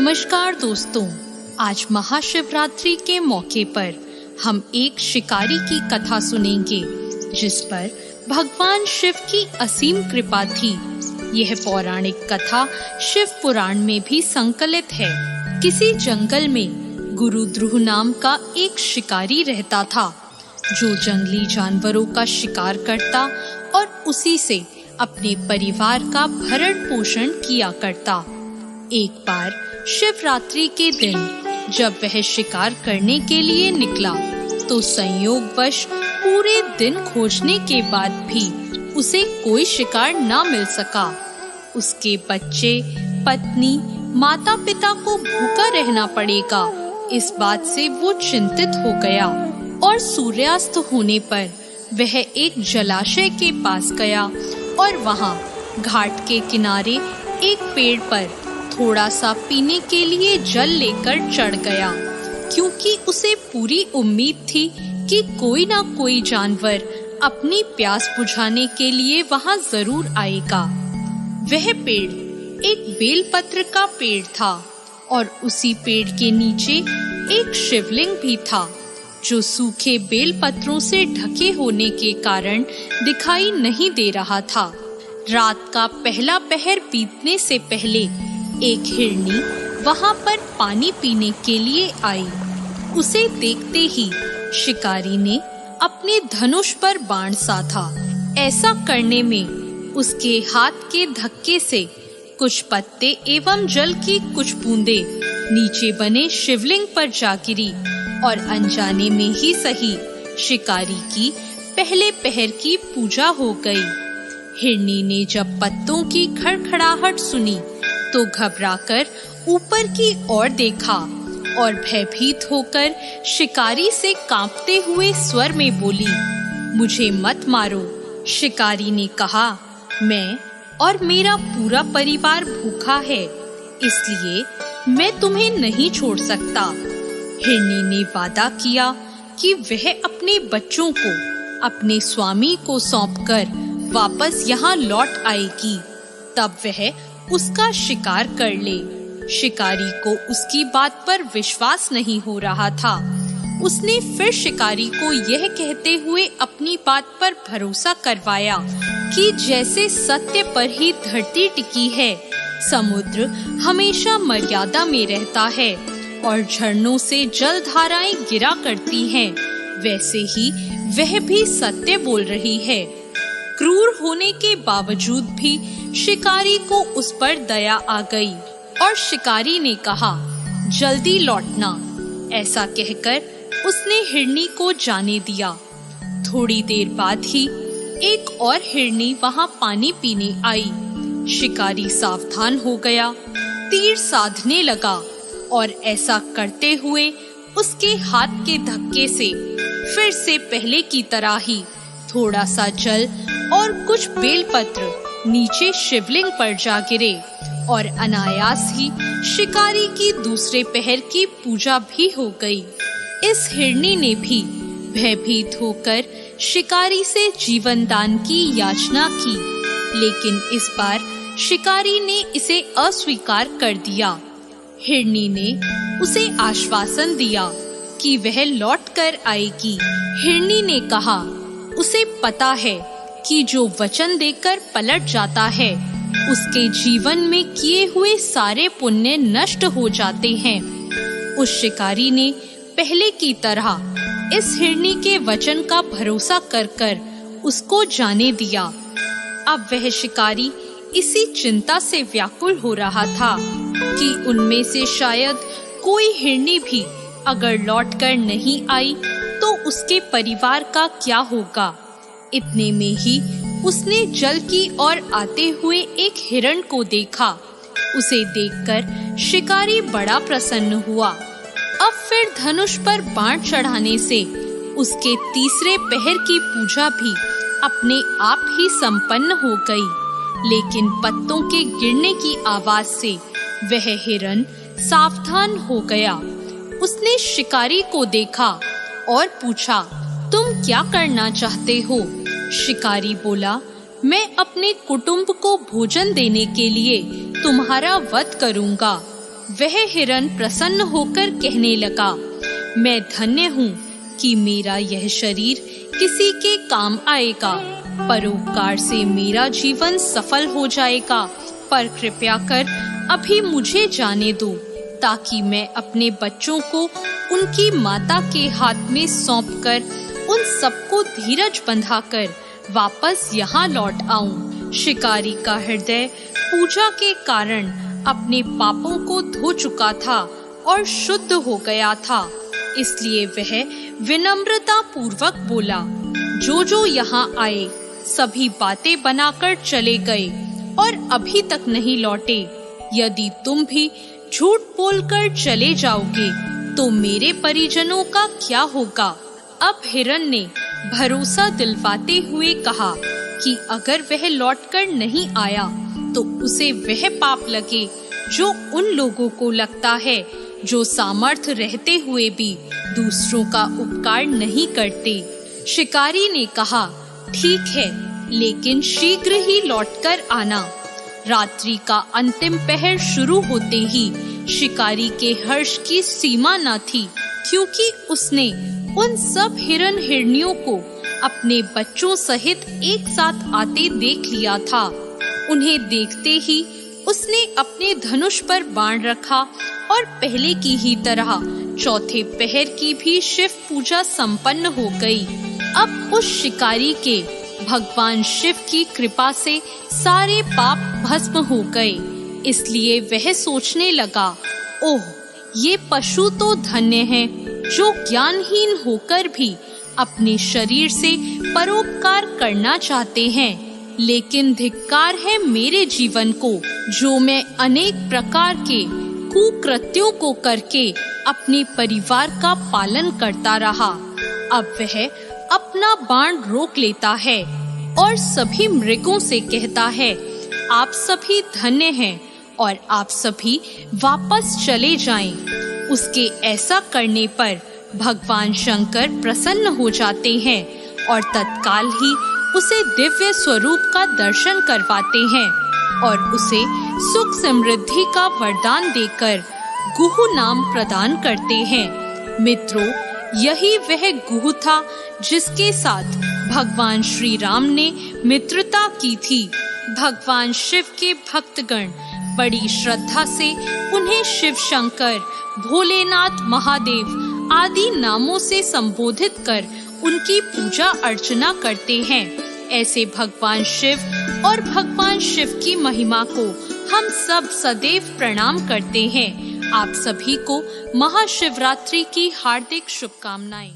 नमस्कार दोस्तों, आज महाशिवरात्रि के मौके पर हम एक शिकारी की कथा सुनेंगे जिस पर भगवान शिव की असीम कृपा थी। यह पौराणिक कथा शिव पुराण में भी संकलित है। किसी जंगल में गुरु ध्रुव नाम का एक शिकारी रहता था जो जंगली जानवरों का शिकार करता और उसी से अपने परिवार का भरण पोषण किया करता। एक बार शिवरात्रि के दिन जब वह शिकार करने के लिए निकला तो संयोगवश पूरे दिन खोजने के बाद भी उसे कोई शिकार न मिल सका। उसके बच्चे, पत्नी, माता पिता को भूखा रहना पड़ेगा, इस बात से वो चिंतित हो गया और सूर्यास्त होने पर वह एक जलाशय के पास गया और वहाँ घाट के किनारे एक पेड़ पर थोड़ा सा पीने के लिए जल लेकर चढ़ गया, क्योंकि उसे पूरी उम्मीद थी कि कोई ना कोई जानवर अपनी प्यास बुझाने के लिए वहां जरूर आएगा। वह पेड़ एक बेलपत्र का पेड़ था और उसी पेड़ के नीचे एक शिवलिंग भी था जो सूखे बेलपत्रों से ढके होने के कारण दिखाई नहीं दे रहा था। रात का पहला पहर बीतने से पहले एक हिरनी वहां पर पानी पीने के लिए आई। उसे देखते ही शिकारी ने अपने धनुष पर बाण साधा। ऐसा करने में उसके हाथ के धक्के से कुछ पत्ते एवं जल की कुछ बूंदे नीचे बने शिवलिंग पर जा गिरी और अनजाने में ही सही शिकारी की पहले पहर की पूजा हो गई। हिरनी ने जब पत्तों की खड़खड़ाहट सुनी तो घबराकर ऊपर की ओर देखा और भयभीत होकर शिकारी से कांपते हुए स्वर में बोली, मुझे मत मारो। शिकारी ने कहा, मैं और मेरा पूरा परिवार भूखा है, इसलिए मैं तुम्हें नहीं छोड़ सकता। हिरनी ने वादा किया कि वह अपने बच्चों को अपने स्वामी को सौंपकर वापस यहाँ लौट आएगी, तब वह उसका शिकार कर ले। शिकारी को उसकी बात पर विश्वास नहीं हो रहा था। उसने फिर शिकारी को यह कहते हुए अपनी बात पर भरोसा करवाया कि जैसे सत्य पर ही धरती टिकी है, समुद्र हमेशा मर्यादा में रहता है और झरनों से जल धाराएं गिरा करती हैं, वैसे ही वह भी सत्य बोल रही है। क्रूर होने के बावजूद भी शिकारी को उस पर दया आ गई और शिकारी ने कहा, जल्दी लौटना। ऐसा कहकर उसने हिरनी को जाने दिया। थोड़ी देर बाद ही एक और हिरनी वहां पानी पीने आई। शिकारी सावधान हो गया, तीर साधने लगा और ऐसा करते हुए उसके हाथ के धक्के से फिर से पहले की तरह ही थोड़ा सा जल और कुछ बेलपत्र नीचे शिवलिंग पर जा गिरे और अनायास ही शिकारी की दूसरे पहर की पूजा भी हो गई। इस हिरनी ने भी भयभीत होकर शिकारी से जीवन दान की याचना की, लेकिन इस बार शिकारी ने इसे अस्वीकार कर दिया। हिरनी ने उसे आश्वासन दिया कि वह लौट कर आएगी। हिरनी ने कहा, उसे पता है कि जो वचन देकर पलट जाता है उसके जीवन में किए हुए सारे पुण्य नष्ट हो जाते हैं। उस शिकारी ने पहले की तरह इस हिरनी के वचन का भरोसा कर उसको जाने दिया। अब वह शिकारी इसी चिंता से व्याकुल हो रहा था कि उनमें से शायद कोई हिरनी भी अगर लौटकर नहीं आई तो उसके परिवार का क्या होगा। इतने में ही उसने जल की ओर आते हुए एक हिरण को देखा। उसे देखकर शिकारी बड़ा प्रसन्न हुआ। अब फिर धनुष पर बाण चढ़ाने से उसके तीसरे पहर की पूजा भी अपने आप ही संपन्न हो गई, लेकिन पत्तों के गिरने की आवाज से वह हिरण सावधान हो गया। उसने शिकारी को देखा और पूछा, तुम क्या करना चाहते हो? शिकारी बोला, मैं अपने कुटुंब को भोजन देने के लिए तुम्हारा वध करूंगा। वह हिरन प्रसन्न होकर कहने लगा, मैं धन्य हूँ कि मेरा यह शरीर किसी के काम आएगा। परोपकार से मेरा जीवन सफल हो जाएगा, पर कृपया कर अभी मुझे जाने दो, ताकि मैं अपने बच्चों को उनकी माता के हाथ में सौंपकर उन सबको धीरज बंधाकर वापस यहाँ लौट आऊं। शिकारी का हृदय पूजा के कारण अपने पापों को धो चुका था और शुद्ध हो गया था, इसलिए वह विनम्रता पूर्वक बोला, जो यहाँ आए सभी बातें बनाकर चले गए और अभी तक नहीं लौटे। यदि तुम भी झूठ बोलकर चले जाओगे तो मेरे परिजनों का क्या होगा? अब हिरन ने भरोसा दिलवाते हुए कहा कि अगर वह लौटकर नहीं आया तो उसे वह पाप लगे जो उन लोगों को लगता है जो सामर्थ्य रहते हुए भी दूसरों का उपकार नहीं करते। शिकारी ने कहा, ठीक है, लेकिन शीघ्र ही लौटकर आना। रात्रि का अंतिम पहर शुरू होते ही शिकारी के हर्ष की सीमा न थी, क्योंकि उसने उन सब हिरन हिरनियों को अपने बच्चों सहित एक साथ आते देख लिया था। उन्हें देखते ही उसने अपने धनुष पर बाण रखा और पहले की ही तरह चौथे पहर की भी शिव पूजा संपन्न हो गई। अब उस शिकारी के भगवान शिव की कृपा से सारे पाप भस्म हो गए, इसलिए वह सोचने लगा, ओह, ये पशु तो धन्य हैं, जो ज्ञानहीन होकर भी अपने शरीर से परोपकार करना चाहते हैं। लेकिन धिक्कार है मेरे जीवन को, जो मैं अनेक प्रकार के कुकृत्यों को करके अपने परिवार का पालन करता रहा। अब वह अपना बाण रोक लेता है और सभी मृगों से कहता है, आप सभी धन्य हैं और आप सभी वापस चले जाएं। उसके ऐसा करने पर भगवान शंकर प्रसन्न हो जाते हैं और तत्काल ही उसे दिव्य स्वरूप का दर्शन करवाते हैं और उसे सुख समृद्धि का वरदान देकर गुह नाम प्रदान करते हैं। मित्रों, यही वह गुह था जिसके साथ भगवान श्री राम ने मित्रता की थी। भगवान शिव के भक्तगण बड़ी श्रद्धा से उन्हें शिव शंकर, भोलेनाथ, महादेव आदि नामों से संबोधित कर उनकी पूजा अर्चना करते हैं। ऐसे भगवान शिव और भगवान शिव की महिमा को हम सब सदैव प्रणाम करते हैं। आप सभी को महाशिवरात्रि की हार्दिक शुभकामनाएं।